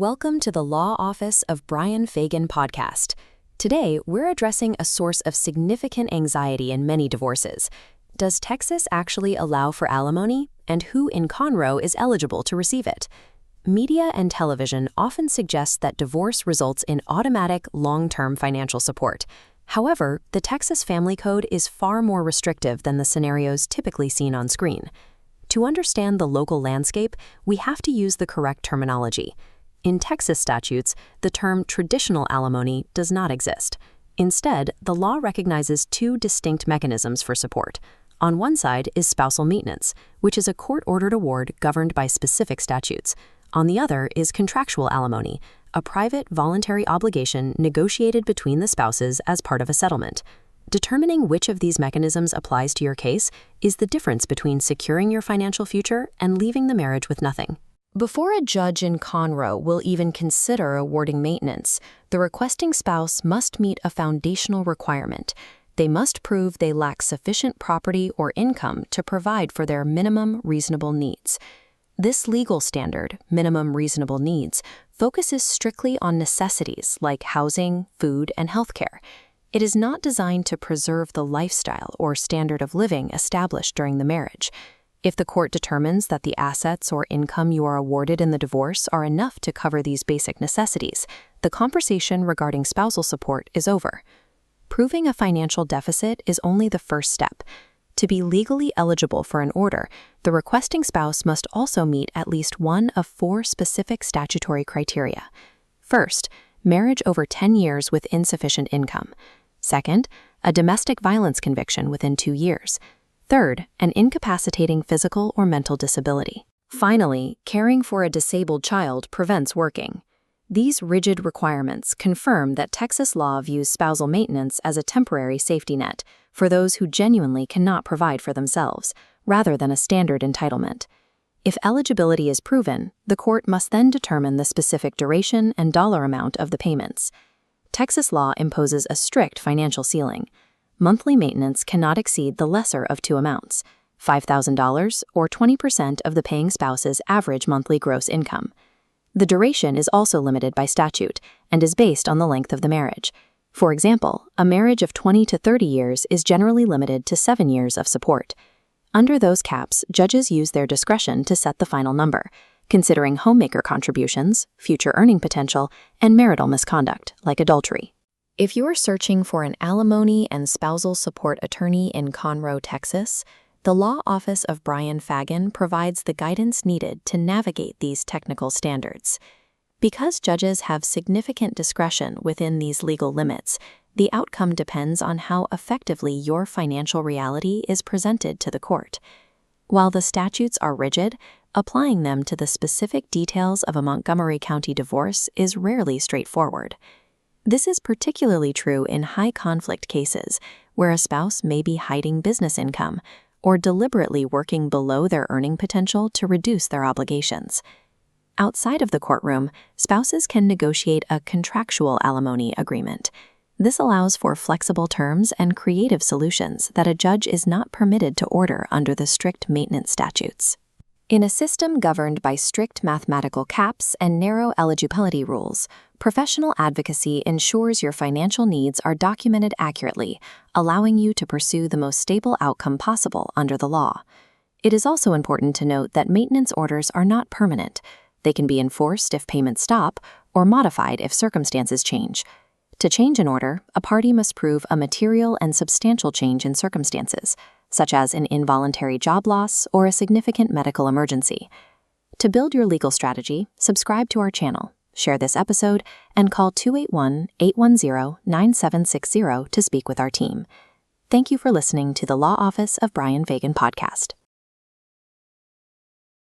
Welcome to the Law Office of Brian Fagan podcast. Today, we're addressing a source of significant anxiety in many divorces. Does Texas actually allow for alimony, and who in Conroe is eligible to receive it? Media and television often suggest that divorce results in automatic, long-term financial support. However, the Texas Family Code is far more restrictive than the scenarios typically seen on screen. To understand the local landscape, we have to use the correct terminology. In Texas statutes, the term traditional alimony does not exist. Instead, the law recognizes two distinct mechanisms for support. On one side is spousal maintenance, which is a court-ordered award governed by specific statutes. On the other is contractual alimony, a private, voluntary obligation negotiated between the spouses as part of a settlement. Determining which of these mechanisms applies to your case is the difference between securing your financial future and leaving the marriage with nothing. Before a judge in Conroe will even consider awarding maintenance, the requesting spouse must meet a foundational requirement. They must prove they lack sufficient property or income to provide for their minimum reasonable needs. This legal standard, minimum reasonable needs, focuses strictly on necessities like housing, food, and healthcare. It is not designed to preserve the lifestyle or standard of living established during the marriage. If the court determines that the assets or income you are awarded in the divorce are enough to cover these basic necessities, the conversation regarding spousal support is over. Proving a financial deficit is only the first step. To be legally eligible for an order, the requesting spouse must also meet at least one of four specific statutory criteria. First, marriage over 10 years with insufficient income. Second, a domestic violence conviction within 2 years. Third, an incapacitating physical or mental disability. Finally, caring for a disabled child prevents working. These rigid requirements confirm that Texas law views spousal maintenance as a temporary safety net for those who genuinely cannot provide for themselves, rather than a standard entitlement. If eligibility is proven, the court must then determine the specific duration and dollar amount of the payments. Texas law imposes a strict financial ceiling. Monthly maintenance cannot exceed the lesser of two amounts, $5,000 or 20% of the paying spouse's average monthly gross income. The duration is also limited by statute and is based on the length of the marriage. For example, a marriage of 20 to 30 years is generally limited to 7 years of support. Under those caps, judges use their discretion to set the final number, considering homemaker contributions, future earning potential, and marital misconduct, like adultery. If you're searching for an alimony and spousal support attorney in Conroe, Texas, the Law Office of Brian Fagan provides the guidance needed to navigate these technical standards. Because judges have significant discretion within these legal limits, the outcome depends on how effectively your financial reality is presented to the court. While the statutes are rigid, applying them to the specific details of a Montgomery County divorce is rarely straightforward. This is particularly true in high-conflict cases, where a spouse may be hiding business income or deliberately working below their earning potential to reduce their obligations. Outside of the courtroom, spouses can negotiate a contractual alimony agreement. This allows for flexible terms and creative solutions that a judge is not permitted to order under the strict maintenance statutes. In a system governed by strict mathematical caps and narrow eligibility rules, professional advocacy ensures your financial needs are documented accurately, allowing you to pursue the most stable outcome possible under the law. It is also important to note that maintenance orders are not permanent. They can be enforced if payments stop or modified if circumstances change. To change an order, a party must prove a material and substantial change in circumstances, such as an involuntary job loss or a significant medical emergency. To build your legal strategy, subscribe to our channel, share this episode, and call 281-810-9760 to speak with our team. Thank you for listening to the Law Office of Brian Fagan podcast.